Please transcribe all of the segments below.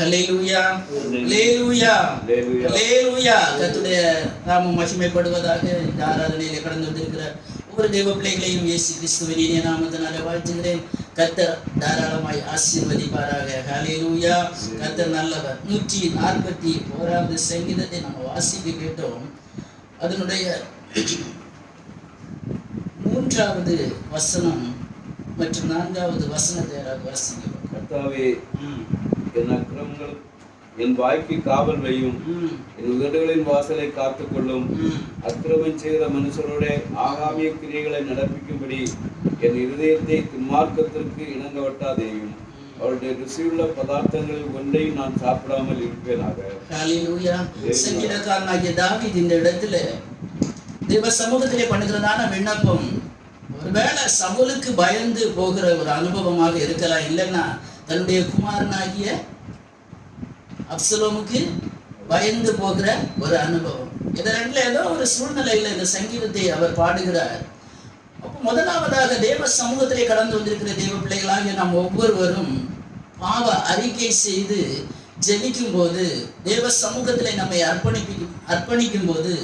ஹல்லேலூயா, ஹல்லேலூயா, ஹல்லேலூயா. கர்த்தருடைய நாமம் மகிமைப்படுவதாக. இந்த ஆராதனையிலே கடந்து வந்திருக்கிற ஒவ்வொரு தேவ பிள்ளைகளையும் இயேசு கிறிஸ்துவின் இனிய நாமத்தினாலே வாழ்த்துகிறேன். கர்த்தர் தாராளமாய் ஆசீர்வதிப்பாராக. ஹல்லேலூயா. கர்த்தர் நல்லவர். 141வது சங்கீதத்தை நம்ம வாசிக்க கேட்டோம். அதனுடைய 3வது வசனம் மற்றும் 4வது வசனத்தை யாராவது வாசிக்க. கர்த்தாவே, என் அக்கிரமங்கள் என் வாய்க்கு காவல் வையும், என் உதடுகளின் வாசலை காத்துக்கொள்ளும். அக்கிரமம் செய்த மனுஷரோட ஆகாமிய கிரியைகளை நடப்பிக்கும்படி என் இருதயத்தை துன்மார்க்கத்திற்கு இணங்க வட்டாதேயும். அவருடைய ருசியுள்ள பதார்த்தங்களில் ஒன்றையும் நான் சாப்பிடாமல் இருப்பேனாக. ஹல்லேலூயா. சங்கீதக்காரனாகிய தாவீது இந்த இடத்துல தேவ சமூகத்திலே பண்ணுகிறதான விண்ணப்பம் ஒருவேளை சவுலுக்கு பயந்து போகிற ஒரு அனுபவமாக இருக்கலாம், இல்லைன்னா தன்னுடைய குமாரனாகிய அப்சலோமுக்கு பயந்து போகிற ஒரு அனுபவம். இது ரெண்டுல ஏதோ ஒரு சூழ்நிலையில இந்த சங்கீதத்தை அவர் பாடுகிறார். அப்போ முதலாவதாக தேவ சமூகத்திலே கடந்து வந்திருக்கிற தேவ பிள்ளைகளாகிய நாம் ஒவ்வொருவரும் பாவ அறிக்கை செய்து ஜெபிக்கும் போது, தேவ சமூகத்திலே நம்மை அர்ப்பணிக்கும் போது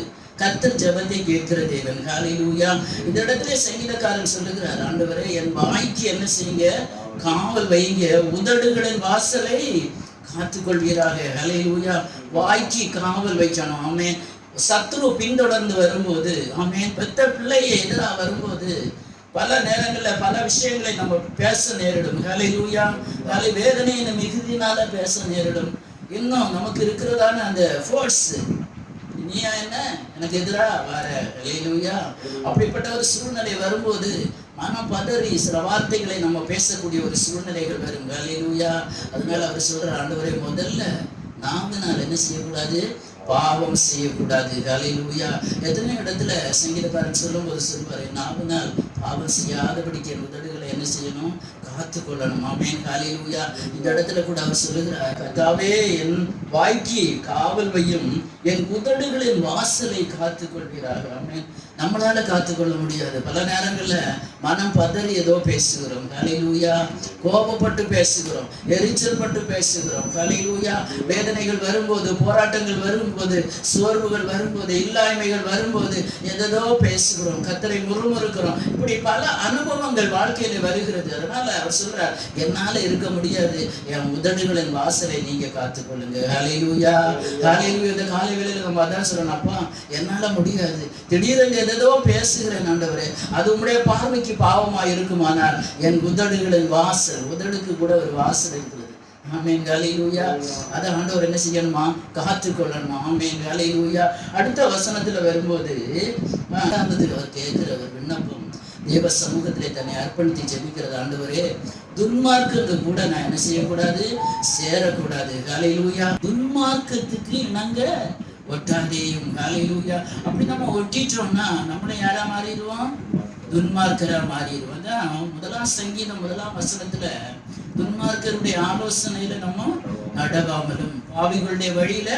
கர்த்தர் ஜெபத்தை கேட்கிற தேவன். ஹல்லேலூயா. இந்த இடத்துல சங்கீதக்காரன் சொல்லுகிறார், ஆண்டவரே, என் வாய்க்கு என்ன செய்யுங்க, காவல் வைங்க, உதடுகளின் வாசலை காத்துக்கொள்வீராக. ஹல்லேலூயா. வாய்க்கு காவல் வைக்கணும். ஆமென். சத்துரு பின்தொடர்ந்து வரும்போது, ஆமென், பெத்த பிள்ளையை எதிராக வரும்போது பல நேரங்களில் பல விஷயங்களை நம்ம பேச நேரிடும். ஹல்லேலூயா. வேதனையின் மிகுதியினால பேச நேரிடும். இன்னும் நமக்கு இருக்கிறதான அந்த ஃபோர்ஸ், நீயா என்ன எனக்கு எதிரா வர. ஹல்லேலூயா. அப்படிப்பட்ட ஒரு சூழ்நிலை வரும்போது மனம் பதறி சில வார்த்தைகளை நம்ம பேசக்கூடிய ஒரு சூழ்நிலைகள் வரும். ஹல்லேலூயா. அதனால அவர் சொல்றார், ஆண்டவரே, முதல்ல நாவினால் என்ன செய்யக்கூடாது, பாவம் செய்யக்கூடாது. ஹல்லேலூயா. எத்தனை இடத்துல சங்கீதக்காரன் சொல்லும் போது சொல்வாரு, நாவினால் பாவம் செய்யாதபடிக்கு என் உதடுகளை என்ன செய்யணும், காத்துக்கொள்ளணும். ஆமென். ஹல்லேலூயா. இந்த இடத்துல கூட அவர் சொல்லுகிறார், கர்த்தாவே, என் வாய்க்கு காவல் வையும், என் உதடுகளின் வாசலை காத்துக்கொள்கிறார். ஆமென். நம்மளால காத்துக்கொள்ள முடியாது. பல நேரங்கள்ல மனம் பதறி ஏதோ பேசுகிறோம். ஹல்லேலூயா. கோபப்பட்டு பேசுகிறோம், எரிச்சல் பட்டு பேசுகிறோம். ஹல்லேலூயா. வேதனைகள் வரும்போது, போராட்டங்கள் வரும்போது, சோர்வுகள் வரும்போது, இல்லாய்மைகள் வரும்போது எதோ பேசுகிறோம், கர்த்தரை முறுமுறுக்கிறோம். இப்படி பல அனுபவங்கள் வாழ்க்கையில வருகிறது. அதனால அவர் சொல்றார், என்னால இருக்க முடியாது, என் உதடுகளின் வாசலை நீங்க காத்துக்கொள்ளுங்க. ஹல்லேலூயா. ஹல்லேலூயா. இந்த காலை வேளையில நம்ம அதான் சொல்லணும், அப்பா, என்னால முடியாது, திடீரென்று எதோ பேசுகிறேன் ஆண்டவரே, அது உம்முடைய பார்வைக்கு பாவமா இருக்குமானால் என் உதடுகளின் வாசல், உதடுக்கு கூட ஒரு வாசல் இருக்கிறது. ஆமென். ஹல்லேலூயா. அதை ஆண்டவர் என்ன செய்யணுமா, காத்துக்கொள்ளணுமா. ஆமென். ஹல்லேலூயா. அடுத்த வசனத்துல வரும்போது அவர் கேட்கிற ஒரு விண்ணப்பம், தேவ சமூகத்திலே தன்னை அர்ப்பணித்து ஜெபிக்கிறது, ஆண்டவரே, துன்மார்க்கத்துக்கு கூட நான் என்ன செய்யக்கூடாது, சேரக்கூடாது. ஹல்லேலூயா. துன்மார்க்கத்துக்கு நாங்க ஒட்டாதேயும். ஹல்லேலூயா. அப்படி நம்ம ஒட்டிட்டோம்னா நம்மளை யாரா மாறிடுவோம், துன்மார்க்கரா மாறிடுவோம். அதான் 1ஆம் சங்கீதம் 1ஆம் வசனத்துல, துன்மார்க்கருடைய ஆலோசனையில நம்ம நடவாமலும், பாவிகளுடைய வழியில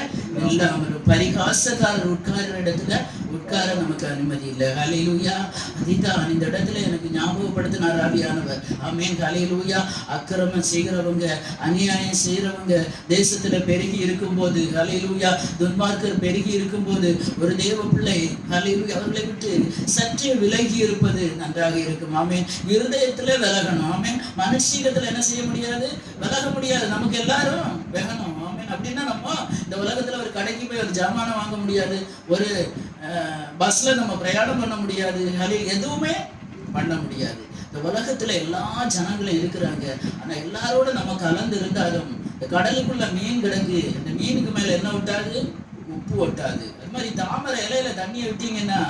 இல்லாமலும், பரிகாசக்காரர் உட்கார்ற இடத்துல உட்கார நமக்கு அனுமதி இல்லை. ஹல்லேலூயா. அதுதான் இந்த இடத்துல எனக்கு ஞாபகப்படுத்தினார் ஆவியானவர். ஆமென். ஹல்லேலூயா. அக்கிரமம் செய்கிறவங்க, அநியாயம் செய்கிறவங்க தேசத்துல பெருகி இருக்கும்போது, ஹல்லேலூயா, துன்மார்க்கர் பெருகி இருக்கும்போது ஒரு தேவ பிள்ளை, ஹல்லேலூயா, அவர்களை விட்டு சற்றே விலகி இருப்பது நன்றாக இருக்கும். ஆமென். இருதயத்துல விலகணும். ஆமென். மனுஷீகத்துல என்ன செய்ய முடியாது, விலக முடியாது. நமக்கு எல்லாரும் விலகணும். ஆமென். அப்படின்னா நம்ம இந்த உலகத்துல ஒரு கடைக்கு போய் ஒரு ஜாமானம் வாங்க முடியாது, ஒரு பஸ்ல நம்ம பிரயாணம் பண்ண முடியாது, எதுவுமே பண்ண முடியாது. இந்த உலகத்துல எல்லா ஜனங்களும் இருக்கிறாங்க. ஆனா எல்லாரோட நம்ம கலந்து இருந்தாலும் இந்த கடலுக்குள்ள மீன் கிடக்கு, இந்த மீனுக்கு மேல என்ன விட்டாது, உப்பு ஒட்டாது. அது மாதிரி தாமரை இலையில தண்ணியை விட்டீங்கன்னா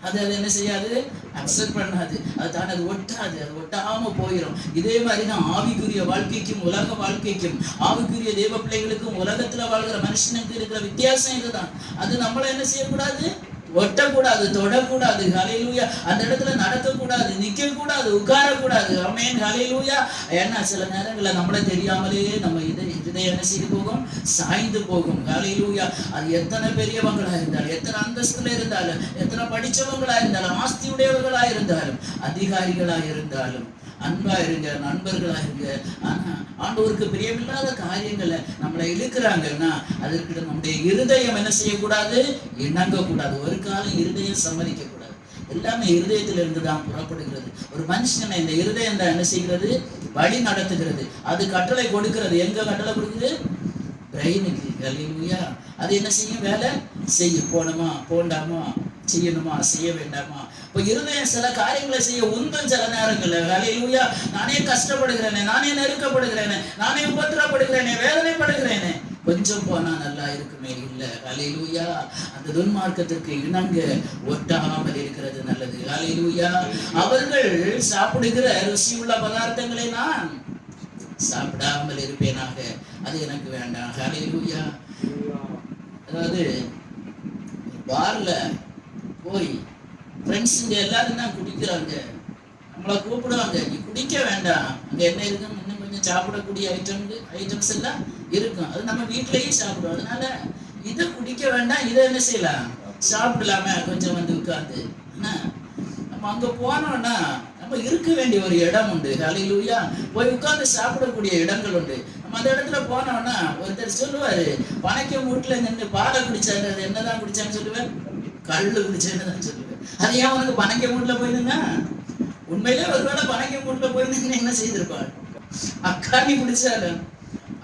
அது என்ன செய்யாது, அக்செப்ட் பண்ணாது. அது தான், அது ஒட்டாது, அது ஒட்டாம போயிடும். இதே மாதிரிதான் ஆவிக்குரிய வாழ்க்கைக்கும் உலக வாழ்க்கைக்கும், ஆவிக்குரிய தேவ பிள்ளைகளுக்கும் உலகத்துல வாழ்கிற மனுஷனுக்கு இருக்கிற வித்தியாசம் இதுதான். அது நம்மள என்ன செய்யக்கூடாது, ஒட்டக்கூடாது, தொடக்கூடாது. ஹல்லேலூயா. அந்த இடத்துல நடக்கக்கூடாது, நிற்கக்கூடாது, உட்காரக்கூடாது. ஆமென். ஹல்லேலூயா. ஏன்னா சில நேரங்களில் நம்மளே தெரியாமலே நம்ம இதை என்ன செய்து போகும், சாய்ந்து போகும். ஹல்லேலூயா. அது எத்தனை பெரியவங்களா இருந்தாலும், எத்தனை அந்தஸ்துல இருந்தாலும், எத்தனை படிச்சவங்களா இருந்தாலும், ஆஸ்தி உடையவர்களா இருந்தாலும், அதிகாரிகளா இருந்தாலும், அன்பா இருங்க, நண்பர்களா இருங்க. ஆனா ஆண்டவருக்கு பிரியமில்லாத காரியங்களை நம்மளை இழுக்கிறாங்கன்னா அதற்கு நம்முடைய இருதயம் என்ன செய்யக்கூடாது? இணங்க கூடாது. ஒரு காலம் இருதயம் சம்மதிக்க கூடாது. எல்லாமே இருதயத்தில இருந்து தான் புறப்படுகிறது. ஒரு மனுஷனை இந்த இருதயம் தான் என்ன செய்கிறது? வழி நடத்துகிறது. அது கட்டளை கொடுக்கிறது. எங்க கட்டளை கொடுக்குது? பிரெயினுக்கு. ஹல்லேலூயா. அது என்ன செய்யும்? வேலை செய்யும். போகணுமா, போண்டாமா, செய்யணுமா, செய்ய வேண்டாமா. இப்போ இருதயம் சில காரியங்களை செய்ய உந்தும் சில நேரங்கள்ல. ஹல்லேலூயா. நானே கஷ்டப்படுகிறேனே, நானே நெருக்கப்படுகிறேனே, நானே உபத்திரப்படுகிறேனே, வேதனைப்படுகிறேனே, கொஞ்சம் போனா நல்லா இருக்குமே. இல்ல. ஹல்லேலூயா. அந்த துன்மார்க்கத்திற்கு இணங்க ஒட்டாமல் இருக்கிறது நல்லது. ஹல்லேலூயா. அவர்கள் சாப்பிடுகிற ருசியுள்ள பதார்த்தங்களை நான் சாப்பிடாமல் இருப்பேனாக, அது எனக்கு வேண்டாம். ஹல்லேலூயா. அதாவது பார்ல போய் ஃப்ரெண்ட்ஸுங்க எல்லாரும் தான் குடிக்கிறாங்க, நம்மளை கூப்பிடுவாங்க, நீ குடிக்க வேண்டாம், அங்கே என்ன இருக்குன்னு இன்னும் கொஞ்சம் சாப்பிடக்கூடிய ஐட்டம்ஸ் எல்லாம் இருக்கும், அது நம்ம வீட்டிலையும் சாப்பிடுவோம். அதனால இதை குடிக்க வேண்டாம், இதை என்ன செய்யலாம், சாப்பிடலாமே கொஞ்சம் வந்து உட்கார்ந்து. நம்ம அங்கே போனோம்னா நம்ம இருக்க வேண்டிய ஒரு இடம் உண்டு. ஹல்லேலூயா. போய் உட்கார்ந்து சாப்பிடக்கூடிய இடங்கள் உண்டு. நம்ம அந்த இடத்துல போனோம்னா ஒருத்தர் சொல்லுவாரு, பனைக்க மூட்டில் நின்று பாலை குடிச்சாரு, அது என்னதான் குடிச்சான்னு சொல்லுவேன், கல்லு குடிச்சேன்னு தான் சொல்லுவேன். அது ஏன் உனக்கு பனைக்க மூட்டில் போயிருந்தா? உண்மையிலே ஒருவேளை பனைக்க மூட்டில் போயிருந்தீங்கன்னா என்ன செய்திருப்பாள்? அக்காணி குடிச்சாரு.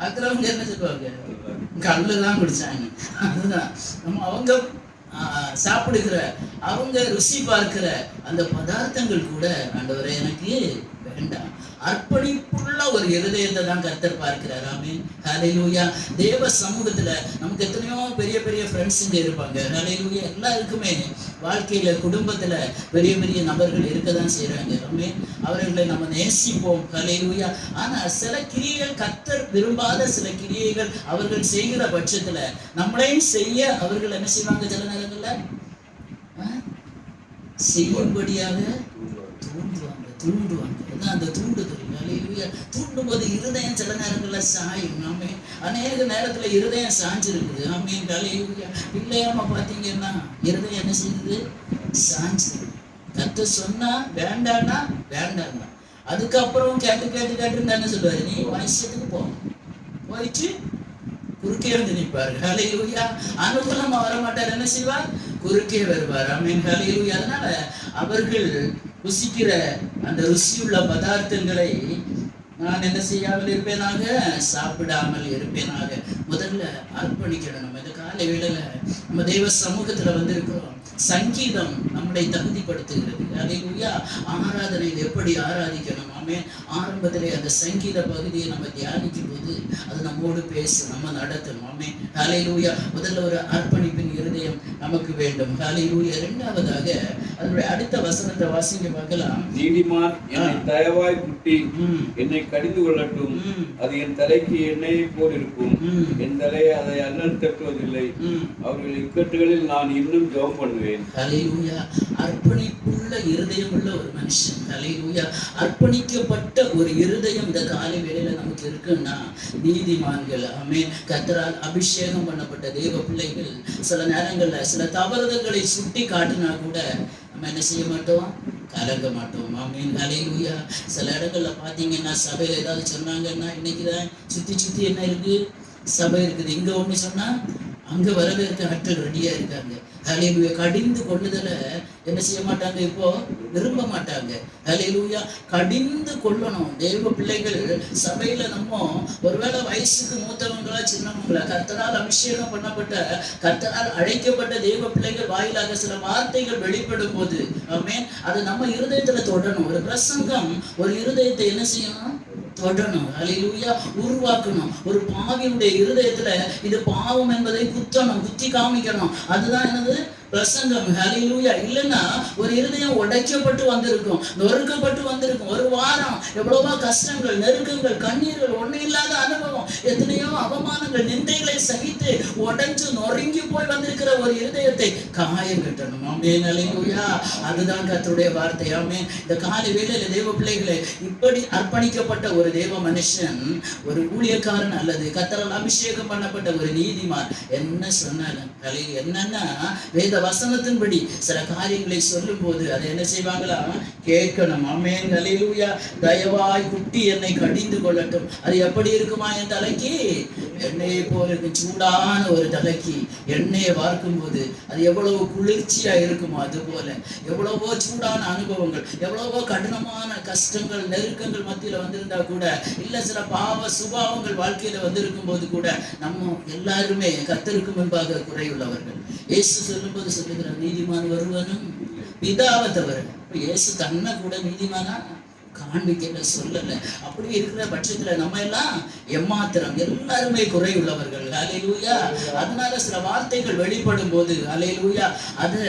அக்கிறவங்க என்ன சொல்லுவாங்க? கல்லு தான் குடிச்சாங்க. அதுதான் நம்ம அவங்க சாப்பிடுகிற, அவங்க ருசி பார்க்கிற அந்த பதார்த்தங்கள் கூட ஆண்டவரே எனக்கு வேண்டாம். அர்ப்பணிப்புள்ள ஒரு இருதயத்தை தான் கர்த்தர் பார்க்கிறார். ஆமென். ஹல்லேலூயா. தேவ சமூகத்துல நமக்கு எத்தனையோ பெரிய பெரிய ஃப்ரெண்ட்ஸுங்க இருப்பாங்க. ஹல்லேலூயா. எல்லாருக்குமே வாழ்க்கையில குடும்பத்துல பெரிய பெரிய நபர்கள் இருக்கதான் செய்யறாங்க. ஆமென். அவர்களை நம்ம நேசிப்போம். ஹல்லேலூயா. ஆனா சில கிரியைகள், கர்த்தர் விரும்பாத சில கிரியைகள் அவர்கள் செய்கிற பட்சத்துல நம்மளையும் செய்ய அவர்கள் என்ன செய்வாங்க? சில நேரங்கள்ல செய்யும்படியாக தூண்டுவாங்க. அந்த தூண்டுதல். ஹல்லேலூயா. தூண்டும் போது இருதயம் சில நேரங்கள்ல சாயும். ஆமென். அநேக நேரத்துல இருதயம் சாஞ்சிருக்குது. ஆமென். ஹல்லேலூயா. பிள்ளையாம பாத்தீங்கன்னா இருதயம் என்ன செய்யுது? சாஞ்சிருக்கு. கர்த்தர் சொன்னா வேண்டான்னா வேண்டாம். அதுக்கப்புறம் கேட்டு கேட்டு கேட்டு என்ன சொல்லுவாரு? நீ வயசுக்கு போயிட்டு குறுக்கே வந்து நிற்பாரு. ஹல்லேலூயா. அனுகூலமா வரமாட்டார், என்ன செய்வார்? குறுக்கே வருவார். ஆமென். ஹல்லேலூயா. அதனால அவர்கள் ருசிக்கிற அந்த ருசியுள்ள பதார்த்தங்களை நான் என்ன செய்யாமல் இருப்பேனாக? சாப்பிடாமல் இருப்பேனாக. முதல்ல அர்ப்பணிக்கணும். நம்ம இந்த காலை வேளையில நம்ம தெய்வ சமூகத்துல வந்திருக்கிறோம். சங்கீதம் நம்மளை தகுதிப்படுத்துகிறது. ஹல்லேலூயா. ஆராதனையில் எப்படி ஆராதிக்கணும்? ஆமென். ஆரம்பத்திலே அந்த சங்கீத பகுதியை நம்ம தியானிக்கும் போது அது நம்மோடு பேசும், நம்ம நடத்தணும். ஆமென். ஹல்லேலூயா. முதல்ல ஒரு அர்ப்பணிப்பின் இருதயம் நமக்கு வேண்டும். ஹல்லேலூயா. இரண்டாவதாக அதனுடைய அடுத்த வசனத்தை வாசிங்க பார்க்கலாம். நீதிமான் என்னை தயவாய் குட்டி என்னை கடிந்து கொள்ளட்டும், அது என் தலைக்கு எண்ணெயை போல் இருக்கும், என் தலையை அதை அல்லல் தட்டுவதில்லை, அவர்கள் இக்கட்டுகளில் நான் இன்னும் ஜெபம் பண்ணுவேன். ஹல்லேலூயா. அர்ப்பணிப்புள்ள இருதயம் உள்ள ஒரு மனுஷன். ஹல்லேலூயா. அர்ப்பணிக்கப்பட்ட ஒரு இருதயம் இந்த காலை வேளையில நமக்கு இருக்குன்னா நீதிமான்கள். ஆமென். கர்த்தரால் அபிஷேகம் பண்ணப்பட்ட தேவ பிள்ளைகள் சில நேரங்கள்ல சில தவறுதல்களை சுட்டி காட்டினா கூட நம்ம என்ன செய்ய மாட்டோம்? கலங்க மாட்டோம். ஆமென். ஹல்லேலூயா. சில இடங்கள்ல பாத்தீங்கன்னா சபையில ஏதாவது சொன்னாங்கன்னா இன்னைக்குதான் சுத்தி என்ன இருக்கு? சபை இருக்குது. இங்க ஒண்ணு சொன்னா அங்க வரவேற்க ஆட்கள் ரெடியா இருக்காங்க. ஹல்லேலூயா. கடிந்து கொள்ளுதலை என்ன செய்ய மாட்டாங்க? இப்போ விரும்ப மாட்டாங்க. ஹல்லேலூயா. கடிந்து கொள்ளணும். தேவ பிள்ளைகள் சபையில நம்ம ஒருவேளை வயசுக்கு மூத்தவங்களா சின்னவங்களா கர்த்தரால் அபிஷேகம் பண்ணப்பட்ட, கர்த்தரால் அழைக்கப்பட்ட தேவ பிள்ளைகள் வாயிலாக சில வார்த்தைகள் வெளிப்படும் போது ஆமென், அது நம்ம இருதயத்துல தொடணும். ஒரு பிரசங்கம் ஒரு இருதயத்தை என்ன செய்யணும்? தொடணும். ஹல்லேலூயா. உருவாக்கணும். ஒரு பாவியுடைய இருதயத்துல இது பாவம் என்பதை குத்தி காமிக்கணும். அதுதான் என்னது? பிரசங்கம். ஹல்லேலூயா. இல்லைன்னா ஒரு இருதயம் உடைக்கப்பட்டு வந்திருக்கும், நொறுக்கப்பட்டு வந்திருக்கும். ஒரு வாரம் எவ்வளவோ கஷ்டங்கள், நெருக்கங்கள், கண்ணீர்கள், ஒண்ணு இல்லாத அனுபவம், எத்தனையோ அவமானங்கள், நிந்தைகளை சகித்து உடைஞ்சு நொறுங்கி போய் வந்திருக்கிற ஒரு இருதயத்தை காயம் கட்டணும். ஆமென். ஹல்லேலூயா. அதுதான் கர்த்தருடைய வார்த்தை. ஆமென். இந்த காலை வேளையில தேவ பிள்ளைகளை இப்படி அர்ப்பணிக்கப்பட்ட ஒரு தேவ மனுஷன், ஒரு ஊழியக்காரன் அல்லது கர்த்தரால் அபிஷேகம் பண்ணப்பட்ட ஒரு நீதிமான் என்ன சொன்னாலும் என்னன்னா வேத வசனத்தின்படி சில காரியங்களை சொல்லும் போது அதை என்ன செய்வாங்களா? கேட்கணும். ஆமென், ஹல்லேலூயா. தயவாய் குட்டி என்னை கடிந்து கொள்ளட்டும். அது எப்படி இருக்குமா? என் தலைக்கு எண்ணெயை போல இருக்கும். சூடான ஒரு தலைக்கு எண்ணெயை வார்க்கும் போது அது எவ்வளவு குளிர்ச்சியா இருக்குமோ அது போல எவ்வளவோ சூடான அனுபவங்கள், எவ்வளவோ கடினமான கஷ்டங்கள், நெருக்கங்கள் மத்தியில வந்திருந்தா கூட, இல்ல சில பாவ சுபாவங்கள் வாழ்க்கையில வந்திருக்கும் போது கூட, நம்ம எல்லாருமே கர்த்தருக்கு முன்பாக குறையுள்ளவர்கள். இயேசு சொல்லும்போது சொல்லுகிறார், நீதிமான் ஒருவனும் பிதாவை தவிர. இயேசு தன்னை கூட நீதிமானா காண்பிக்க சொல்லல. அப்படி இருக்கிற பட்சத்துல நம்ம எல்லாம் எம்மாத்திரம், எல்லாருமே குறையுள்ளவர்கள். ஹல்லேலூயா. அதனால சில வார்த்தைகள் வெளிப்படும் போது ஹல்லேலூயா, அது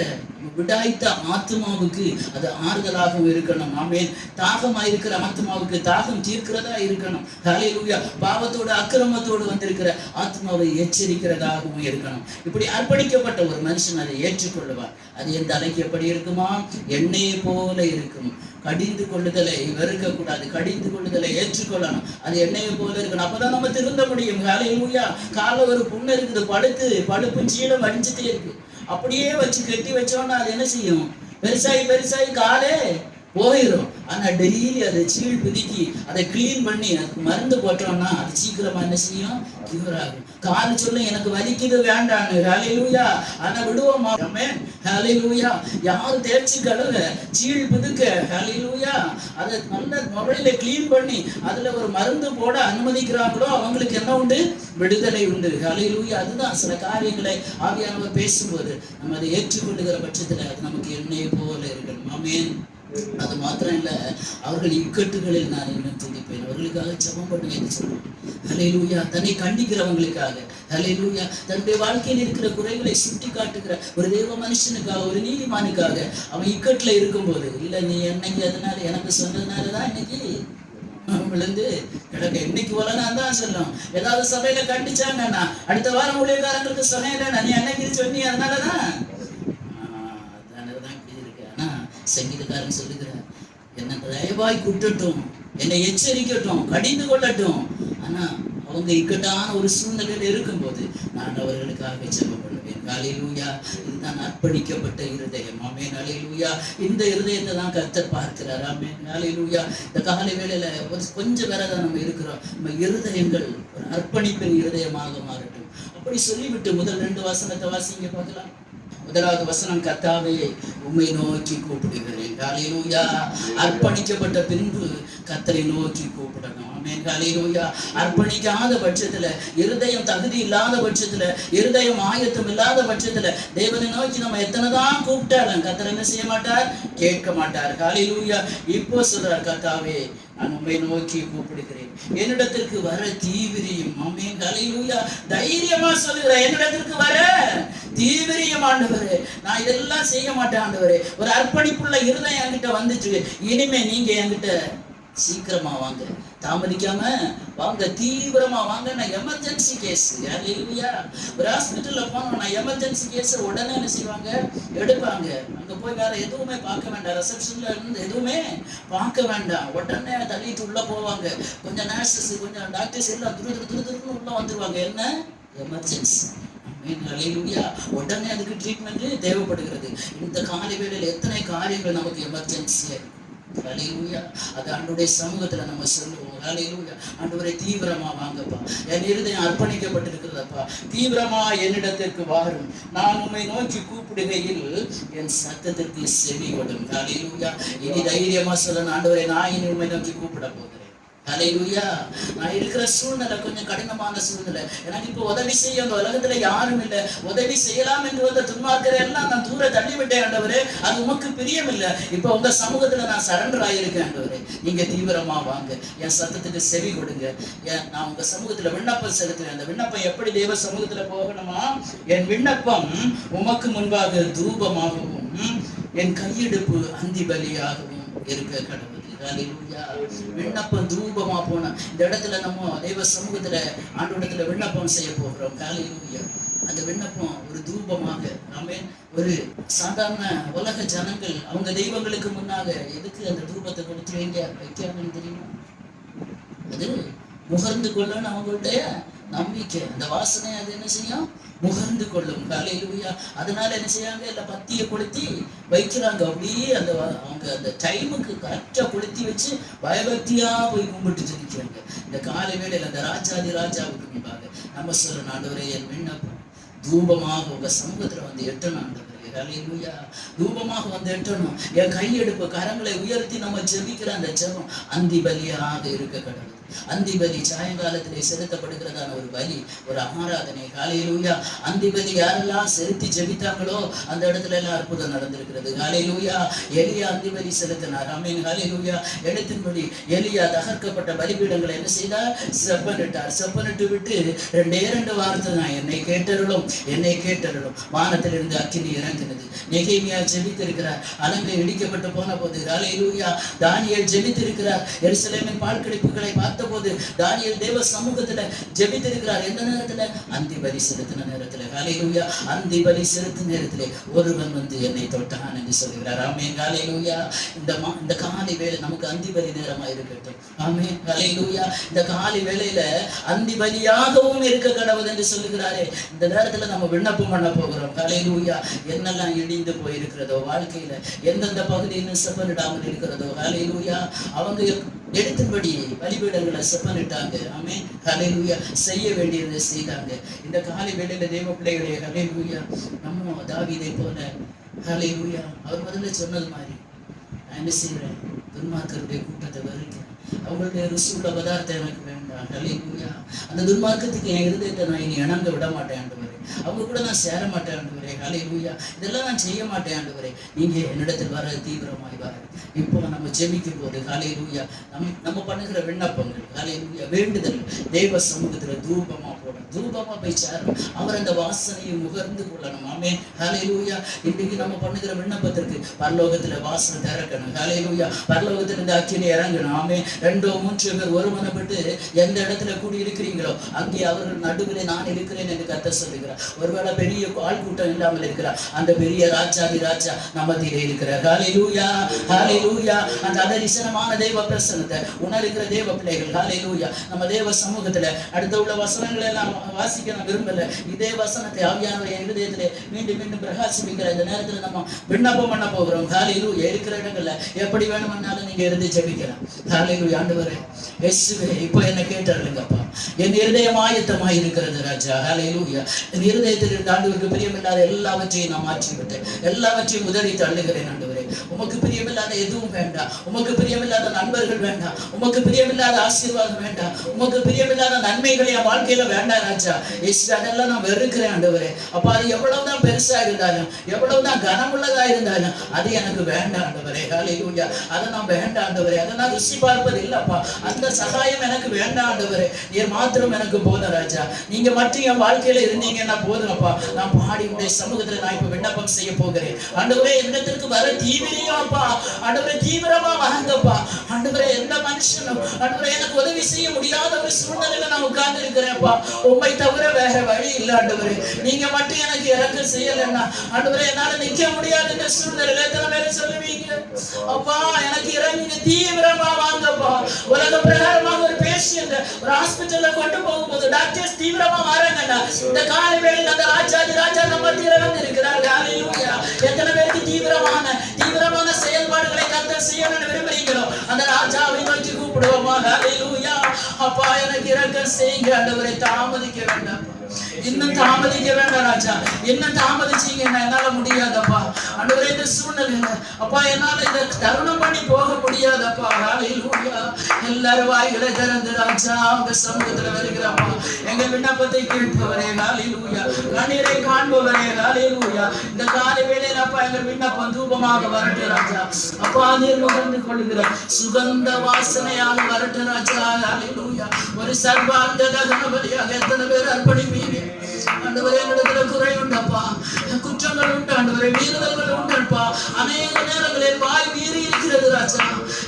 விடாய்த்த ஆத்மாவுக்கு அது ஆறுதலாகவும் இருக்கணும். ஆமென். தாகமாயிருக்கிற ஆத்மாவுக்கு தாகம் தீர்க்கிறதா இருக்கணும். ஹல்லேலூயா. பாவத்தோடு அக்கிரமத்தோடு வந்திருக்கிற ஆத்மாவை எச்சரிக்கிறதாகவும் இருக்கணும். இப்படி அர்ப்பணிக்கப்பட்ட ஒரு மனுஷன் அதை ஏற்றுக்கொள்ளுவார். அது என் தலைக்கு எப்படி இருக்குமா? எண்ணெயை போல இருக்கும். கடிந்து கொள்ளுதலை வெறுக்கக்கூடாது, கடிந்து கொள்ளுதலை ஏற்றுக்கொள்ளணும். அது எண்ணெயை போல இருக்கணும். அப்பதான் நம்ம திருந்த முடியும். ஹல்லேலூயா. காலைல ஒரு புண்ணு இருக்குது, படுப்பும் சீடம் அடிச்சுட்டே இருக்கு. அப்படியே வச்சு கட்டி வச்சோன்னா அது என்ன செய்யும்? பெருசாகி காலே போயிடும். ஆனா டெய்லி அதை சீழ் பிதுக்கி அதை கிளீன் பண்ணி அதுக்கு மருந்து போட்டோம்னா அது சீக்கிரமா என்ன செய்யும்? கியூர் ஆகும். கால் சொல்ல எனக்கு வலிக்குது வேண்டான்னு, ஹல்லேலூயா. ஆனா விடுவோமா? ஆமென், ஹல்லேலூயா. யாரு தேய்ச்சி கழுவ சீழ் பிதுக்க, ஹல்லேலூயா, அதை நல்ல முறையில கிளீன் பண்ணி அதுல ஒரு மருந்து போட அனுமதிக்கிறாங்களோ அவங்களுக்கு என்ன உண்டு? விடுதலை உண்டு. ஹல்லேலூயா. அதுதான் சில காரியங்களை ஆவியானவர் பேசும்போது நம்ம அதை ஏற்றுக்கொள்ளுகிற பட்சத்துல அது நமக்கு எண்ணெயை போல இருக்கணும். ஆமென். அது மாத்திரம் இல்ல, அவர்கள் இக்கட்டுகளில் நான் இன்னும் துதிப்பேன். அவர்களுக்காக ஜெபம் பண்ணுங்க என்று சொல்லுவோம். ஹல்லேலூயா. தன்னை கண்டிக்கிறவங்களுக்காக, ஹல்லேலூயா, தன்னுடைய வாழ்க்கையில் இருக்கிற குறைகளை சுட்டி காட்டுகிற ஒரு தேவ மனுஷனுக்காக, ஒரு நீதிமானுக்காக, அவன் இக்கட்டுல இருக்கும்போது, இல்ல நீ என்னைக்கு அதனால எனக்கு சொன்னதுனாலதான் இன்னைக்கு விழுந்து கிடக்க. இன்னைக்கு உலகம் தான் சொல்லும். ஏதாவது சபையில கண்டிச்சாங்கன்னா அடுத்த வாரம் ஊழியக்காரங்களுக்கு சொன்னேன், நீ அன்னைக்கு சொன்னி அதனாலதான் சங்கீதக்காரன் சொல்லுகிறார், என்னை தயவாய் கூட்டட்டும், என்னை எச்சரிக்கட்டும், கடிந்து கொள்ளட்டும். ஆனா அவங்க இக்கட்டான ஒரு சூழ்நிலையில் இருக்கும்போது நான் அவர்களுக்காக ஜெபம் பண்ணுவேன். ஹல்லேலூயா. இதுதான் அர்ப்பணிக்கப்பட்ட இருதயம். ஆமென், ஹல்லேலூயா. இந்த இருதயத்தை தான் கர்த்தர் பார்க்கிறார். ஆமென், ஹல்லேலூயா. இந்த காலை வேளையில ஒரு கொஞ்சம் வேறதான் நம்ம இருக்கிறோம். நம்ம இருதயங்கள் ஒரு அர்ப்பணிப்பின் இருதயமாக மாறட்டும். அப்படி சொல்லிவிட்டு முதல் 2 வசனத்தை வாசிங்க பார்க்கலாம். முதலாவது வசனம், கர்த்தாவே உம்மை நோக்கி கூப்பிடுகிறேன். ஹல்லேலூயா. அர்ப்பணிக்கப்பட்ட பின்பு கர்த்தரை நோக்கி கூப்பிடணும். ஆமென், ஹல்லேலூயா. அர்ப்பணிக்காத பட்சத்துல, இருதயம் தகுதி இல்லாத பட்சத்துல, இருதயம் ஆயத்தம் இல்லாத பட்சத்துல தேவனை நோக்கி நம்ம எத்தனைதான் கூப்பிட்டாலும் கர்த்தர் என்ன செய்ய மாட்டார்? கேட்க மாட்டார். ஹல்லேலூயா. இப்போ சொல்றார், கர்த்தாவே நான் உம்மை நோக்கி கூப்பிடுகிறேன், என்னிடத்திற்கு வர தீவிரியும். ஆமென், ஹல்லேலூயா. தைரியமா சொல்லுகிறேன், என்னிடத்திற்கு வர தீவிரியம் ஆண்டவரே. நான் இதெல்லாம் செய்ய மாட்டேன் ஆண்டவரே. ஒரு அர்ப்பணிப்புள்ள இருதயம் என்கிட்ட வந்துச்சு. இனிமே நீங்க என்கிட்ட சீக்கிரமா வாங்க, தாமதிக்காம வாங்க, தீவிரமா வாங்க. நான் எமர்ஜென்சி கேஸ், ஹல்லேலூயா. ஒரு ஹாஸ்பிட்டல்ல போனோம்னா எமர்ஜென்சி கேஸ் உடனே என்ன செய்வாங்க? எடுப்பாங்க. அங்க போய் வேற எதுவுமே பார்க்க வேண்டாம், ரிசப்ஷன்ல இருந்து எதுவுமே பார்க்க வேண்டாம், உடனே தள்ளிட்டு உள்ள போவாங்க. கொஞ்சம் நர்சஸ், கொஞ்சம் டாக்டர்ஸ் எல்லாம் துருன்னு உள்ள வந்துருவாங்க. என்ன? எமர்ஜென்சி. ஹல்லேலூயா. உடனே அதுக்கு ட்ரீட்மெண்ட் தேவைப்படுகிறது. இந்த காலை வேளையில எத்தனை காரியங்கள் நமக்கு எமர்ஜென்சியா இருக்கு. ஹல்லேலூயா. அது ஆண்டவருடைய சமூகத்துல நம்ம சொல்லுவோம். ஹல்லேலூயா. ஆண்டவரே தீவிரமா வாங்கப்பா, என் இருதயம் அர்ப்பணிக்கப்பட்டிருக்கிறதப்பா, தீவிரமா என்னிடத்திற்கு வாரும். நான் உம்மை நோக்கி கூப்பிடுகையில் என் சத்தத்திற்கு செவி கொடும். ஹல்லேலூயா. இனி தைரியமா சொல்லணும், ஆண்டவரே நான் இனி உம்மை நோக்கி கூப்பிட போகிறேன். ஹல்லேலூயா. நான் இருக்கிற சூழ்நிலை கொஞ்சம் கடினமான சூழ்நிலை, எனக்கு இப்போ உதவி செய்ய அந்த உலகத்துல யாரும் இல்லை, உதவி செய்யலாம் என்று வந்த துன்மார்க்கரை எல்லாம் நான் தூர தள்ளிவிட்டேன் ஆண்டவரே, அது உமக்கு பிரியம் இல்லை. இப்போ உங்க சமூகத்துல நான் சரண்டர் ஆகியிருக்கேன் ஆண்டவரே, நீங்க தீவிரமா வாங்க, என் சத்தத்துக்கு செவி கொடுங்க. நான் உங்க சமூகத்துல விண்ணப்பம் செலுத்துவேன். அந்த விண்ணப்பம் எப்படி தேவ சமூகத்துல போகணுமா? என் விண்ணப்பம் உமக்கு முன்பாக தூபமாகவும் என் கையெடுப்பு அந்தி பலியாகவும் இருக்க கடவுள். விண்ணப்பம் தூபமா போனா இந்த இடத்துல நம்ம தெய்வ சமூகத்துல ஆண்டவரிடத்துல விண்ணப்பம் செய்ய போகிறோம். ஹல்லேலூயா. அந்த விண்ணப்பம் ஒரு தூபமாக, ஆமென். ஒரு சாதாரண உலக ஜனங்கள் அவங்க தெய்வங்களுக்கு முன்னாக எதுக்கு அந்த தூபத்தை கொடுத்து வைக்காங்கன்னு தெரியுமா? அது முகர்ந்து கொள்ளணும் அவங்களுடைய நம்பிக்கை. அந்த வாசனை அது என்ன செய்யும்? முகர்ந்து கொள்ளும். ஹல்லேலூயா. அதனால என்ன செய்யாங்க? இல்ல பத்தியை கொளுத்தி வைக்கிறாங்க. அப்படியே அந்த அவங்க அந்த டைமுக்கு கரெக்டா கொளுத்தி வச்சு பயபக்தியா போய் கும்பிட்டு ஜெபிக்கிறாங்க. இந்த காலை வேளையில அந்த ராஜாதி ராஜாவுக்கு முன்பாக நம்ம சொல்ற ஆண்டவரே, என் விண்ணப்பம் தூபமாக உங்க சமூகத்துல வந்து எட்டணும் ஆண்டவரே. ஹல்லேலூயா. தூபமாக வந்து எட்டணும். என் கையெடுப்பு கரங்களை உயர்த்தி நம்ம ஜெபிக்கிற அந்த ஜெபம் அந்தி பலியாக இருக்க கடவுள். அந்தி பலி சாயங்காலத்திலே செலுத்தப்படுகிறதான ஒரு பலி, ஒரு ஆராதனை. ஹல்லேலூயா. அந்தி பலி யாரெல்லாம் செலுத்தி ஜெபித்தாங்களோ அந்த இடத்துல எல்லாம் அற்புதம் நடந்திருக்கிறது. ஹல்லேலூயா. எலியா அந்தி பலி செலுத்தினார். ஆமென். ஹல்லேலூயா. எழுத்தின்படி எலியா தகர்க்கப்பட்ட பலிபீடங்களை என்ன செய்தார்? செப்பனிட்டார். செப்பனிட்டு விட்டு 2 வார்த்தை தான், என்னை கேட்டருளும், என்னை கேட்டருளும். வானத்திலிருந்து அக்கினி இறங்கினது. நெகேமியா ஜெபித்திருக்கிறார். அலங்கை இடிக்கப்பட்டு போன போது. ஹல்லேலூயா. தானியேல் ஜெபித்திருக்கிறார். எருசலேமின் பாழ்கடிப்புகளை பார்த்த போது தானியேல் தேவ சமூகத்துல ஜெபித்திருக்கிறார். எந்த நேரத்துல? அந்தி பலி செலுத்தின நேரத்துல. ஹல்லேலூயா. அந்தி பலி செலுத்தின நேரத்திலே ஒருவன் வந்து என்னை தொட்டான் என்று சொல்கிறார். ஆமென். ஹல்லேலூயா. இந்த காலை வேளை நமக்கு அந்தி பலி நேரமா இருக்கட்டும். ஆமென். ஹல்லேலூயா. இந்த காலை வேளையில அந்தி பலியாகவும் இருக்க கடவுள் என்று சொல்லுகிறாரே. இந்த நேரத்துல நம்ம விண்ணப்பம் பண்ண போகிறோம். ஹல்லேலூயா. என்னெல்லாம் இடிந்து போயிருக்கிறதோ வாழ்க்கையில, எந்தெந்த பகுதியில் செப்பனிடாமல் இருக்கிறதோ, ஹல்லேலூயா, அவங்க எடுத்தபடி பலிபீடங்களை செப்பனிட்டாங்க. ஆமென். ஹல்லேலூயா. செய்ய வேண்டியதை செய்தாங்க. இந்த காலை வேளையில தேவ பிள்ளைகளே, ஹல்லேலூயா, நம்ம தாவீதை போல, ஹல்லேலூயா, அவர் முதல்ல சொன்னது மாதிரி நான் என்ன செய்கிறேன்? துன்மார்க்கருடைய கூட்டத்தை வெறுக்கிறேன். அவங்களுடைய ருசியுள்ள பதார்த்தம் எனக்கு வேண்டாம். ஹல்லேலூயா. அந்த துன்மார்க்கத்துக்கு என் இருதயத்தை நான் இனி இணங்க விட மாட்டேன் ஆண்டவரே. அவங்க கூட நான் சேர மாட்டேன் ஆண்டவரே. ஹல்லேலூயா. இதெல்லாம் நான் செய்ய மாட்டேன் ஆண்டவரே. நீங்க என்னிடத்தில் வர தீவிரமாய் வர. இப்போ நம்ம ஜெபிக்கும் போது, ஹல்லேலூயா, நம்ம பண்ணுகிற விண்ணப்பங்கள், ஹல்லேலூயா, வேண்டுதல் தேவ சமூகத்துல தூபமா போடணும். தூபமா போய் சேரணும். அவர் அந்த வாசனையை முகர்ந்து கொள்ளணும். ஆமென். ஹல்லேலூயா. இன்னைக்கு நம்ம பண்ணுகிற விண்ணப்பத்திற்கு பரலோகத்துல வாசனை திறக்கணும். ஹல்லேலூயா. பரலோகத்துல இந்த அக்கினி இறங்கணும். ஆமென். 2-3 பேர் ஒருமனப்பட்டு எந்த இடத்துல கூடி இருக்கிறீங்களோ அங்கே அவர்கள் நடுவில் நான் இருக்கிறேன் என்று கர்த்தர் சொல்லுகிறார். ஒருவேளை பெரிய ஆள் கூட்டம் இல்லாமல் இருக்கிறார், அந்த பெரிய ராஜாதி ராஜா நம்ம மத்தியிலே இருக்கிறார். ஹல்லேலூயா. ஹல்லேலூயா. அந்த அதரிசனமான தேவ பிரசன்னத்தை உணர்கிற தேவ பிள்ளைகள், ஹல்லேலூயா, நம்ம தேவ சமூகத்துல அடுத்த உள்ள வசனங்களை எல்லாம் வாசிக்க நான் விரும்பல. இதே வசனத்தை ஆவியானவருடைய இருதயத்திலே மீண்டும் மீண்டும் பிரகாசிப்பிக்கிற இந்த நேரத்துல நம்ம விண்ணப்பம் பண்ண போகிறோம். ஹல்லேலூயா. இருக்கிற இடங்கள்ல எப்படி வேணும்னாலும் நீங்க இருந்து ஜெபிக்கலாம். ஹல்லேலூயா. ஆண்டவரே, இயேசுவே, இப்போ என்ன கேட்டாருங்கப்பா. என் இருதயம் ஆயத்தமாய் இருக்கிறது ராஜா. ஹல்லேலூயா. என் இருதயத்தில் இருந்த ஆண்டவருக்கு பிரியமில்லாத எல்லாவற்றையும் நான் மாற்றிவிட்டேன். எல்லாவற்றையும் உதறி தள்ளுகிறேன் ஆண்டவரே. உமக்கு பிரியமில்லாத எதுவும் வேண்டாம். உமக்கு பிரியமில்லாத நண்பர்கள் வேண்டாம். உமக்கு பிரியமில்லாத ஆசீர்வாதம் வேண்டாம். உமக்கு பிரியமில்லாத நன்மைகள் என் வாழ்க்கையில வேண்டாம் ராஜா. இயேசு, அதெல்லாம் நான் வெறுக்கிறேன் ஆண்டவரே. அப்ப அது எவ்வளவுதான் பெருசா இருந்தாலும், எவ்வளவுதான் கனமுள்ளதா இருந்தாலும் அது எனக்கு வேண்டாம் ஆண்டவரே. ஹல்லேலூயா. அதை நான் வேண்டாம் ஆண்டவரே. அதை நான் ருசி பார்ப்பது இல்லப்பா. அந்த சகாயம் எனக்கு வேண்டாம் ஆண்டவரே. நீர் மாத்திரம் எனக்கு போதும் ராஜா. நீங்க மட்டும் என் வாழ்க்கையில இருந்தீங்கன்னா போதும்ப்பா. நான் பாடி உடைய சமூகத்துல நான் இப்ப விண்ணப்பம் செய்ய போகிறேன். ஆண்டவரே, என்னிடத்திற்கு வர தீவிரமாப்பா. ஆண்டவரே, தீவிரமா வாங்கப்பா. ஆண்டவரே, எந்த மனுஷனும் ஆண்டவரே எனக்கு உதவி செய்ய முடியாத ஒரு சூழ்நிலையில நான் உட்கார்ந்து இருக்கிறேன்ப்பா. உம்மை தவிர வேற வழி இல்ல ஆண்டவரே. நீங்க மட்டும் எனக்கு இறக்க செய்யலன்னா ஆண்டவரே என்னால நிக்க முடியாது. இந்த சூழ்நிலையில எத்தனை பேர் சொல்லுவீங்க? அப்பா, எனக்கு இறங்கி தீவிரமா வாங்கப்பா. உலக பிரகாரமாக ஒரு பேஷண்ட் ஒரு ஹாஸ்பிட்டல்ல கொண்டு போகும்போது டாக்டர்ஸ் தீவிரமா வராங்கண்ணா. இந்த காலை வேளையில் அந்த ராஜாதி ராஜா நம்ம திறந்து இருக்கிறார். ஹல்லேலூயா. எத்தனை பேருக்கு தீவிரமான செயல்பாடுகளை கர்த்தர் செய்யணும்னு விரும்புறீங்களோ அந்த ராஜாவை நோக்கி கூப்பிடுவோமா? ஹல்லேலூயா. அப்பா, எனக்கு இரக்கம் செய்யுங்க ஆண்டவரே. தாமதிக்க வேண்டாம். இன்னும் தாமதிக்க வேண்டாம் ராஜா. இன்னும் தாமதிச்சீங்கன்னா என்னால முடியாதப்பா ஆண்டவரே. இந்த சூழ்நிலையில அப்பா என்னால இதை தருணம் பண்ணி போக முடியாதப்பா. ஹல்லேலூயா. எல்லாரும் வாய்களை திறந்து ராஜா உங்க சமூகத்துல வருகிறப்பா. எங்க விண்ணப்பத்தை கேட்பவரே, ஹல்லேலூயா, கண்ணீரை காண்பவரே, ஹல்லேலூயா. இந்த காலை வேளையில அப்பா எங்க விண்ணப்பம் தூபமாக வரட்டும் ராஜா. அப்பா, நீர் முகர்ந்து கொள்ளுகிற சுகந்த வாசனையாக வரட்டும் ராஜா. ஹல்லேலூயா. ஒரு சர்வாங்க தகன பலியாக எத்தனை பேர் அர்ப்பணிப்பீங்க ஆண்டவரே? என்னிடத்துல குறை உண்டப்பா, குற்றங்கள் உண்டு ஆண்டவரே, மீறுதல்கள் உண்டப்பா. அநேக நேரங்களில் வாய் மீறி இருக்கிறது ராஜா.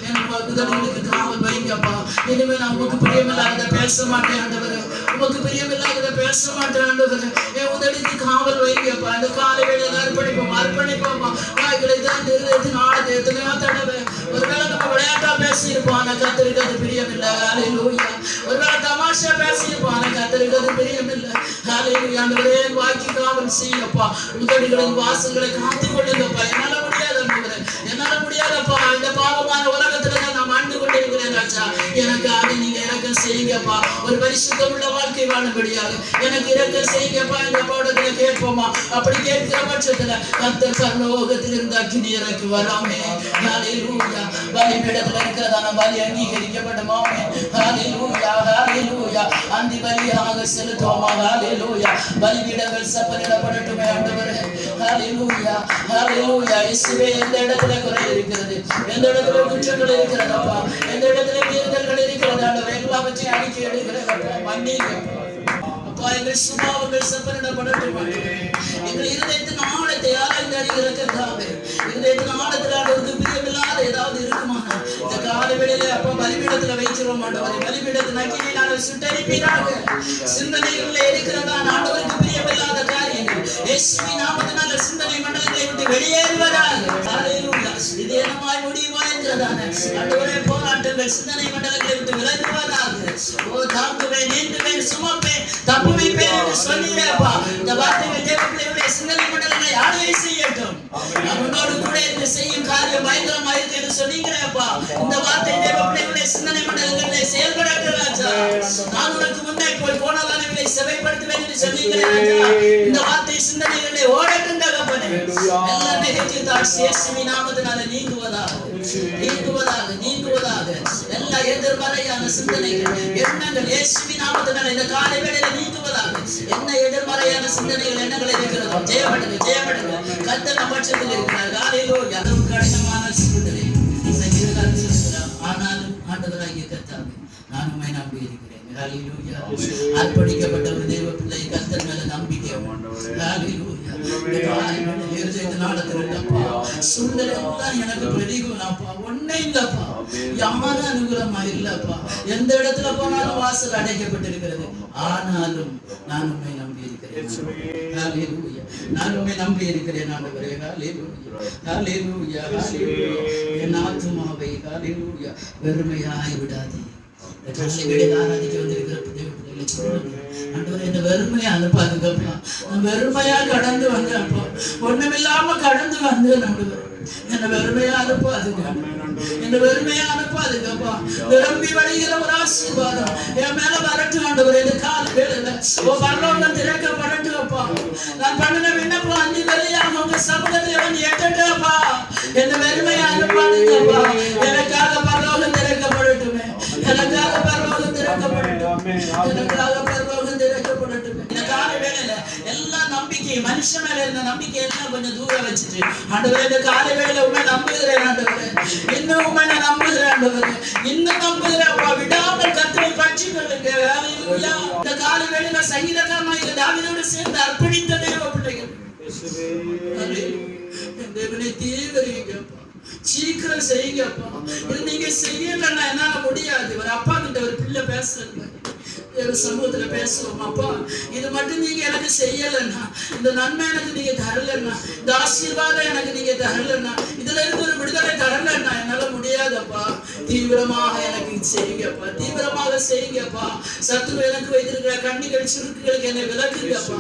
என் உதடுகளுக்கு காவல் வைங்கப்பா. இனிமே நான் உமக்கு பிரியமில்லாத பேச மாட்டேன் ஆண்டவரே. உமக்கு பிரியமில்லாத பேச மாட்டேன் ஆண்டவரே. என் உதடுக்கு காவல் வைங்கப்பா. இந்த காலை வேளையில அர்ப்பணிப்போமா. வாய்களை தான் நிறுத்தி நாளத்தை எத்தனையோ தடவை ஒருவேளை நம்ம விளையாட்டா பேசியிருப்பான கர்த்தருக்கு அது பிரியமில்லை. ஹல்லேலூயா. ஒருவேளை தமாஷா பேசியிருப்பான கர்த்தருக்கு அது பிரியமில்லை. ஹல்லேலூயா. ஆண்டவரே வாக்கி காவல் செய்யப்பா, உதடுகளின் வாசல்களை காத்து கொள்ளுங்கப்பா. என்னால முடியாது ஆண்டவரே, என்னால முடியாதப்பா. இந்த பாவமான உலகத்துல தான் நான் ஆண்டு கொண்டிருக்கிறேன் ராஜா. எனக்கு அதை நீங்க இறக்கம் செய்யுங்கப்பா. ஒரு பரிசுத்தமுள்ள வாழ்க்கை வாழும்படியாக எனக்கு இறக்கம் செய்யுங்கப்பா. இந்த பாடத்துல கேட்போமா? அப்படி கேட்கிற பட்சத்துல கர்த்தர் பரலோகத்தில் இருந்து அக்கினி இறக்கி வராமே. ஹல்லேலூயா. பலிபீடத்துல இருக்கிறதான பலி அங்கீகரிக்கப்படமாமே. ஹல்லேலூயா. ஹல்லேலூயா. அந்தி பலியாக செலுத்துவோமா? ஹல்லேலூயா. பலிபீடங்கள் செப்பனிடப்படட்டுமே ஆண்டவரே. ஹல்லேலூயா. ஹல்லேலூயா. இயேசுவே, எந்த இடத்துல குறை இருக்கிறது, எந்த இடத்துல குற்றங்கள் இருக்கிறதப்பா, எந்த இடத்துல மீறுதல்கள் இருக்கிறது ஆண்டவரே, எல்லாவற்றையும் அறிக்கை எடுக்கிறப்பா, மன்னிக்கப்பா. அப்பா, எங்கள் சுபாவங்கள் செப்பனிடப்படட்டும் ஆண்டவரே. எங்கள் இருதயத்தின் ஆழத்தை ஆராய்ந்து அறிகிற கர்த்தாவே, இருதயத்தின் ஆழத்தில் ஆண்டவருக்கு பிரியமில்லாத ஏதாவது இருக்குமா? இந்த காலை வேளையிலே அப்பா பலிபீடத்துல வைக்கிறோம் ஆண்டவரே. பலிபீடத்தின் அக்கினியினால சுட்டெரிப்பீராக. சிந்தனைகளில் இருக்கிறதா ஆண்டவருக்கு பிரியமில்லாத காரியங்கள் இயேசுவின் நாமத்தினால சிந்தனை மண்டலங்களை விட்டு வெளியேறுவதாக. ஹல்லேலூயா. இது என்னமாய் முடியுமா என்கிறதான ஆண்டவரே போராட்டங்கள் சிந்தனை மண்டலங்களை விட்டு விலகுவதாக. ஓ தாங்குவேன், நீந்துவேன், சுமப்பேன், தப்பு வைப்பேன் என்று சொன்னீரேப்பா. இந்த வார்த்தைகள் தேவ பிள்ளைகளுடைய சிந்தனை மண்டலங்களை ஆளுகை செய்யட்டும். நான் உன்னோடு கூட இருந்து செய்யும் காரியம் பயங்கரமா இருக்கு என்று சொன்னீங்களேப்பா. இந்த வார்த்தை தேவ பிள்ளைகளுடைய சிந்தனை மண்டலங்களை செயல்படட்டும் ராஜா. நான் உனக்கு முன்னே போய் போனதானவர்களை செவைப்படுத்துவேன் என்று சொன்னீங்களே ராஜா. இந்த வார்த்தை சிந்தனைகளை ஓடட்டும் தகப்பனே. எல்லா நெகட்டிவ் தாட்ஸ் இயேசுவின் நாமத்தினால நீங்குவதாக, நீங்குவதாக, நீங்குவதாக. எல்லா எதிர்மறையான சிந்தனைகள், எண்ணங்கள் இயேசுவின் நாமத்தினால இந்த காலை வேளையில நீங்குவதாக. என்ன எதிர்மறையான சிந்தனைகள், எண்ணங்கள் இருக்கிறதோ ஜெயப்படுங்க, ஜெயப்படுங்க. கர்த்தர் நம்ம பட்சத்தில் இருக்கிறார். ஹல்லேலூயா. அதுவும் கடினமான சிந்தனை சங்கீதக்காரன் சொல்கிறார், ஆனாலும் ஆண்டவராகிய கர்த்தாவே நான் உம்மை நம்பி இருக்கிறேன். ஹல்லேலூயா. அர்ப்பணிக்கப்பட்ட ஒரு தேவ பிள்ளை கர்த்தர் மேல நம்பிக்கை. ஹல்லேலூயா. சூழ்நிலை எல்லாம் எனக்கு பெருகும்ப்பா, ஒன்னே இல்லப்பா, யாரும் அனுகூலமா இல்லப்பா. எந்த இடத்துல போனாலும் வாசல் அடைக்கப்பட்டிருக்கிறது. ஆனாலும் நான் உண்மை நம்பி இருக்கிறேன். ஹல்லேலூயா. நான் உண்மை நம்பி இருக்கிறேன் ஆண்டவரே. ஹல்லேலூயா. ஹல்லேலூயா. ஹல்லேலூயா. என் ஆத்துமாவை ஹல்லேலூயா வெறுமையாய் விடாதே. ஆராதிக்க வந்திருக்கிற தேவ பிள்ளைகளை சொல்லுங்க, ஆண்டவரே என்ன வெறுமையா அனுப்பாதுங்கப்பா. நான் வெறுமையா கடந்து வந்தேன்ப்பா, ஒண்ணுமில்லாம கடந்து வந்தேன் ஆண்டவரே. என்ன வெறுமையா அனுப்பாதுங்க, என்ன வெறுமையா அனுப்பாதுங்கப்பா. விரும்பி வழிகிற ஒரு ஆசீர்வாதம் என் மேல வரட்டும் ஆண்டவரே. இந்த கால வேளையில பரலோகம் திறக்கப்படட்டும் அப்பா. நான் பண்ணின விண்ணப்பம் அஞ்சு வேலையாக உங்க சமூகத்துல வந்து எட்டப்பா. என்ன வெறுமையா அனுப்பாதுங்கப்பா. எனக்காக பரலோகம் திறக்கப்படட்டுமே, எனக்காக பரலோகம் திறக்கப்படட்டும், எனக்காக பரலோகம் திறக்கப்படட்டும். இந்த கால வேளையில எல்லா நம்பிக்கை மனுஷன் மேல இருந்த நம்பிக்கை எல்லாம் கொஞ்சம் தூரம் வச்சுட்டு ஆண்டவரே இந்த கால வேளையில உண்மை நம்புகிறேன் ஆண்டவரே. இன்னும் உண்மை நான் நம்புகிறேன் ஆண்டவரே, இன்னும் நம்புகிறேன். விடாமல் கர்த்தரை பற்றி கொள்ளுங்க. ஹல்லேலூயா. இந்த கால வேளையில சங்கீதக்காரனாகிய தாவீதோடு சேர்ந்து அர்ப்பணித்த தேவ பிள்ளைகள் தேவனை தீவிரீங்கப்பா, சீக்கிரம் செய்யுங்கப்பா. இது நீங்க செய்யலன்னா என்னால முடியாது. ஒரு அப்பா கிட்ட ஒரு பிள்ளை பேசுறது சமூகத்துல பேசுவோம், அப்பா இது மட்டும் நீங்க எனக்கு செய்யலன்னா, இந்த நன்மை எனக்கு நீங்க தரலன்னா, இந்த ஆசீர்வாதம் எனக்கு நீங்க தரலன்னா, இதுல இருந்து ஒரு விடுதலை தரலன்னா என்னால முடியாதப்பா. தீவிரமாக எனக்கு செய்யுங்கப்பா, தீவிரமாக செய்யுங்கப்பா. சத்துரு எனக்கு வைத்திருக்கிற கண்ணிகள் சுருக்குகளுக்கு என்னை விலக்குங்கப்பா.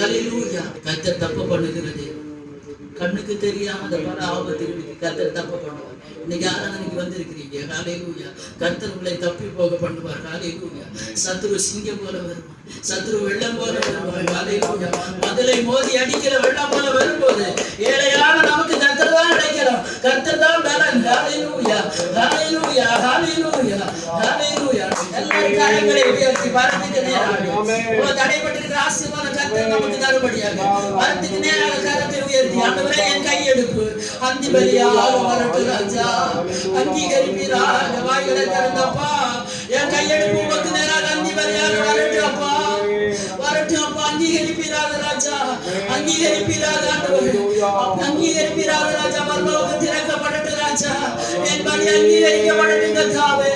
ஹல்லேலூயா. கர்த்தர் தப்பு பண்ணுகிறது, கண்ணுக்கு தெரியாம பல ஆபத்துகளுக்கு கர்த்தர் தப்பு பண்ணுவார். இன்னைக்கு ஆராதனைக்கு வந்திருக்கிறீங்க, ஹல்லேலூயா. கர்த்தர் உங்களை தப்பி போக பண்ணுவார். ஹல்லேலூயா. சத்துரு சிங்கம் போல வருவான், சத்துரு வெள்ளம் போல வருவார். ஹல்லேலூயா. முதலை மோதி அடிக்கிற வெள்ளம் போல வரும்போது ஏழையான நமக்கு கர்த்தர் தான் அடைக்கிறோம், கர்த்தர் தான் பலன். ஹல்லேலூயா. ஹல்லேலூயா. ஹல்லேலூயா. ஹல்லேலூயா. எல்லாரும் கரங்களை உயர்த்தி வரத்துக்கு நேராக தடைப்பட்டிருக்கிற ஆசீர்வாதம் கர்த்தர் நமக்கு தரும்படியாக வரத்துக்கு நேராக கரத்தை உயர்த்தி ஆண்டவரே என் கையெடுப்பு அந்தி பலியாக வரட்டும் ராஜா. அங்கீகரிப்பீராக வாய்களை திறந்தப்பா. என் கையெடுப்பு உமக்கு நேராக அந்தி பலியாக வரட்டும் அப்பா, வரட்டும் அப்பா. அங்கீகரிப்பீராக ராஜா, அங்கீகரிப்பீராக ஆண்டவரே, அங்கீகரிப்பீராக ராஜா. பரலோகம் திறக்கப்படட்டும் ராஜா. என் பலி அங்கீகரிக்கப்படட்டும் கர்த்தாவே.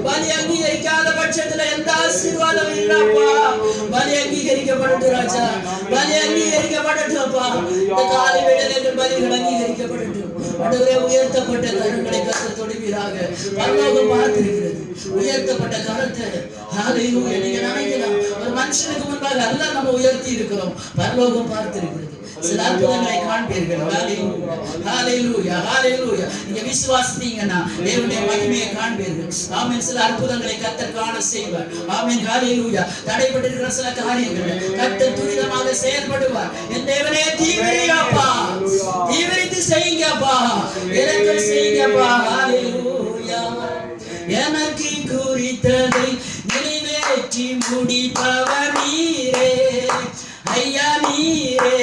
பலி அங்கீகரிக்காத பட்சத்துல எந்த ஆசீர்வாதம் இல்லப்பா. பலி அங்கீகரிக்கப்படட்டும் ராஜா, பலி அங்கீகரிக்கப்படட்டும் அப்பா. இந்த காலை வேளையில பலிகள் அங்கீகரிக்கப்படட்டும். ஆண்டவரே உயர்த்தப்பட்ட கரங்களை கர்த்தர் தொடுவீராக. பரலோகம் பார்த்திருக்கிறது உயர்த்தப்பட்ட கரத்தை. ஹalleluya. நீங்க நினைக்கலாம் ஒரு மனுஷனுக்கு முன்பாக அல்ல நம்ம உயர்த்தி இருக்கிறோம், பரலோகம் பார்த்திருக்கிறது. சில அற்புதங்களை காண்பீர்கள். ஹalleluya ஹalleluya ஹalleluya. நீங்க விசுவாசித்தீங்கன்னா தேவனுடைய மகிமையை காண்பீர்கள். ஆமென். சில அற்புதங்களை கர்த்தர் காண செய்வார். ஆமென் ஹalleluya. தடைபட்டிருக்கிற சில காரியங்களை கர்த்தர் துரிதமாக செயல்படுவார். என் தேவனே தீவிரியாப்பா, தீவிரித்து செய்யுங்கப்பா, இரக்கம் செய்யுங்கப்பா. ஹalleluya. எனக்கு குறித்ததை நிறைவேற்றி முடிப்பவர் நீரே ஐயா நீரே,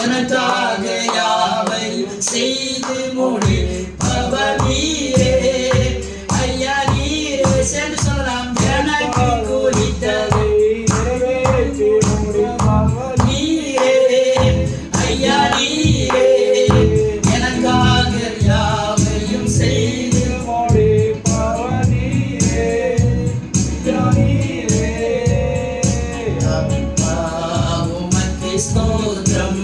எனக்காக யாவை செய்து முடிப்பவர் நீரே ஐயா நீரே. சேர்ந்து சொல்லலாம். எனக்கு குறித்ததை நிறைவேற்றி முடிப்பவர் நீரே ஐயா நீரே, எனக்காக யாவையும் செய்து முடிப்பவர் நீரே ஐயா நீரே. ஸ்தோத்திரம்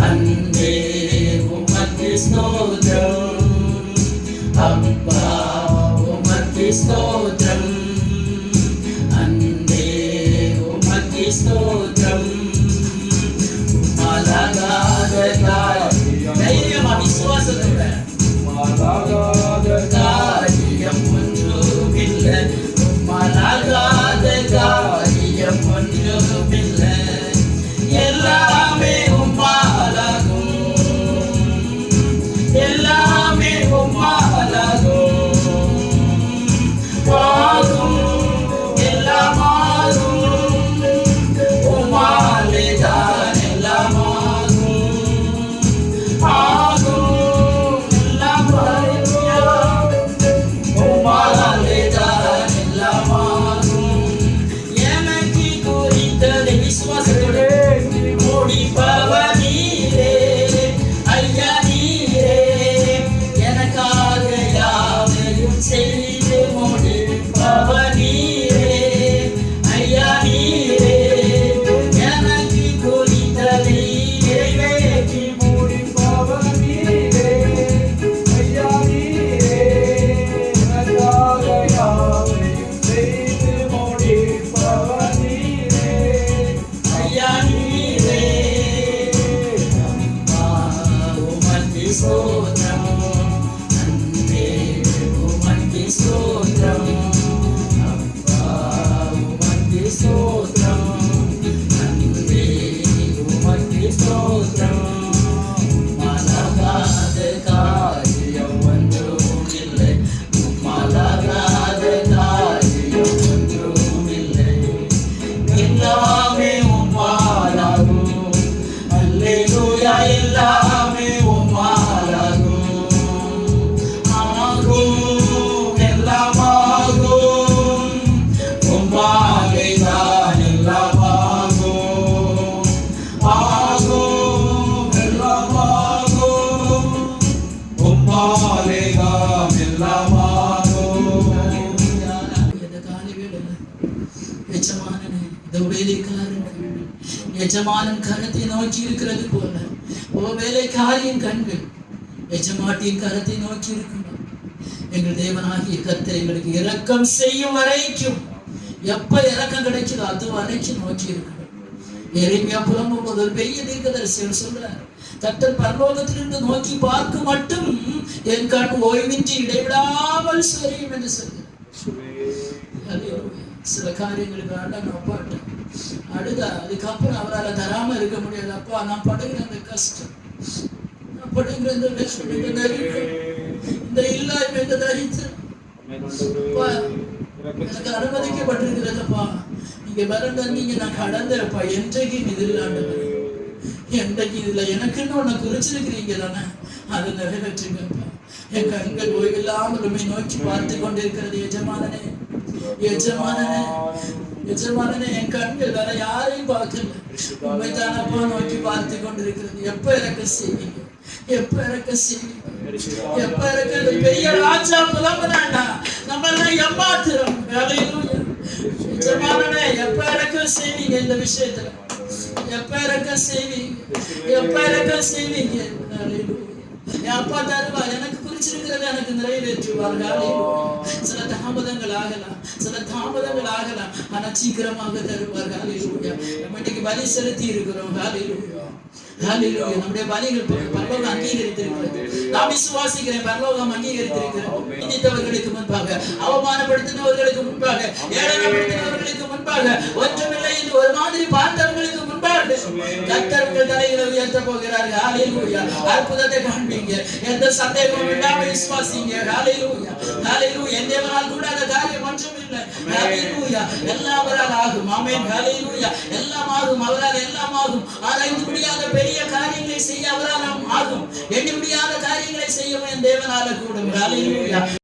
அன்பே உமக்கு ஸ்தோத்திரம், அப்பா உமக்கு ஸ்தோத்திரம், அன்பே உமக்கு ஸ்தோத்திரம். அழகாத காரியம், தைரியமா விசுவாசத்தோட, அழகாத காரியம் ஒன்றுமில்லை, அழகாத காரியம் ஒன்றுமில்லை, எல்லாமே உம்மாலாகும், எல்லாமே உம்மாலாகும், ஆகும் எல்லாமாகும், உம்மாலேதான் எல்லாமாகும், ஆகும் எல்லாம் உம்மாலேதான் எல்லாமாகும். எனக்கு குறித்ததை விசுவாசத்தோடு முடிப்பவர் நீரே ஐயா நீரே, எனக்காக யாவையும் செய்து முடிப்பவர் நீரே ஐயா நீரே, எனக்கு குறித்ததை நிறைவேற்றி முடிப்பவர் நீரே ஐயா நீரே, எனக்காக யாவையும் செய்து முடிப்பவர் நீரே ஐயா நீரே. ஸ்தோத்திரம் அன்பே உமக்கு ஸ்தோத்திரம், அப்பா உமக்கு ஸ்தோத்திரம், அன்பே உமக்கு ஸ்தோத்திரம். மலகாத காரியம் ஒன்றும் இல்லை, மலகாத காரியம் ஒன்றும் இல்லை, எல்லாமே உம்மாலாகும். அல்லேலூயா. எல்லாமே உம்மாலாகும், ஆகும் எல்லாமாகும், உம்மாலேதான் எல்லாமாகும், ஆகும் எல்லாமாகும், உம்மாலேதான் எல்லாமாகும். இந்த காலை வேளையில எஜமானனே, இந்த வேலைக்காரன் எஜமானன் கரத்தை நோக்கி இருக்கிறது போல வேலைக்காரியின் கண்கள் எஜமாட்டியின் கரத்தை நோக்கி இருக்கணும். எங்கள் தேவனாகிய கர்த்தர் எங்களுக்கு இரக்கம் செய்யும் வரைக்கும், எப்ப இரக்கம் கிடைக்குதோ அது வரைக்கும் நோக்கி இருக்கணும். எரேமியா புலம்பும் போது ஒரு பெரிய தீர்க்கதரிசி சொல்றார், கர்த்தர் பரலோகத்திலிருந்து நோக்கி பார்க்க மட்டும் என் கண் ஓய்வின்றி இடைவிடாமல் சொரியும் என்று சொல்கிறார். சில காரியங்களுக்கு ஆண்டவன் அப்பாட்ட அழுதா, அதுக்கப்புறம் அவரால் தராம இருக்க முடியாது. அப்பா நான் படுகிற அந்த கஷ்டம், நான் படுகிற இந்த விஷம், இந்த நெருக்கம், இந்த இல்லாய்மை, இந்த தரித்திரம் எனக்கு அனுமதிக்கப்பட்டிருக்கிறதப்பா. நீங்க வறண்டு வந்தீங்க, நான் கடந்தப்பா. என்றைக்கு இது இல்லாண்டவர், என்றைக்கு இதுல எனக்குன்னு ஒண்ணு குறிச்சிருக்கிறீங்க தானே, அதை நிறைவேற்றுங்கப்பா. என் கண்கள் ஓய்வில்லாமல் உண்மை நோக்கி பார்த்து கொண்டிருக்கிறது. எஜமானனே, எஜமானனே, எஜமானனே, என் கண்கள் வேற யாரையும் பார்க்கல, உண்மைதானப்பா நோக்கி பார்த்து கொண்டிருக்கிறது. எப்ப இறக்க செய்வீங்க, எப்ப இறக்க செய்வீங்க, எப்ப இறக்க? பெரிய ராஜா புலம்புறாண்டா, நம்ம எல்லாம் ஏமாத்துறோம். எஜமானனே, எப்ப இறக்க செய்வீங்க இந்த விஷயத்துல, எப்ப இறக்க செய்வீங்க, எப்ப இறக்க செய்வீங்க? என் அப்பா தருவார், எனக்கு குறிச்சிருக்கிறத எனக்கு நிறைவேற்றுவார். ஹalleluya. சில தாமதங்கள் ஆகலாம், ஆனா சீக்கிரமாக தருவார். ஹalleluya. நம்ம இன்னைக்கு பலி செலுத்தி இருக்கிறோம். ஹalleluya. ஹalleluya. நம்முடைய பலிகள் பரலோகம் அங்கீகரித்திருக்கிறது. நான் விசுவாசிக்கிறேன், பரலோகம் அங்கீகரித்திருக்கிறது. நிந்தித்தவர்களுக்கு முன்பாக, அவமானப்படுத்தினவர்களுக்கு முன்பாக, ஏளனப்படுத்தினவர்களுக்கு முன்பாக, ஒன்றுமில்லை என்று ஒரு மாதிரி பார்த்தவர்களுக்கு முன்பாக கர்த்தர் உங்கள் தலைகளை உயர்த்த போகிறார். ஹalleluya. அற்புதத்தை காண்பீங்க. எந்த சந்தேகமும் இல்லாமல் விசுவாசிங்க. ஹalleluya. ஹalleluya. என் தேவனால் கூடாத காரியம் ஒன்றும் இல்லை. ஹalleluya. எல்லாம் அவரால் ஆகும். ஆமென். ஹalleluya. எல்லாம் ஆகும், அவரால் எல்லாம் ஆகும். ஆராய்ந்து முடியாத பெரிய காரியங்களை செய்ய அவரால் ஆகும். எண்ணி முடியாத காரியங்களை செய்யவும் என் தேவனால கூடும். ஹalleluya.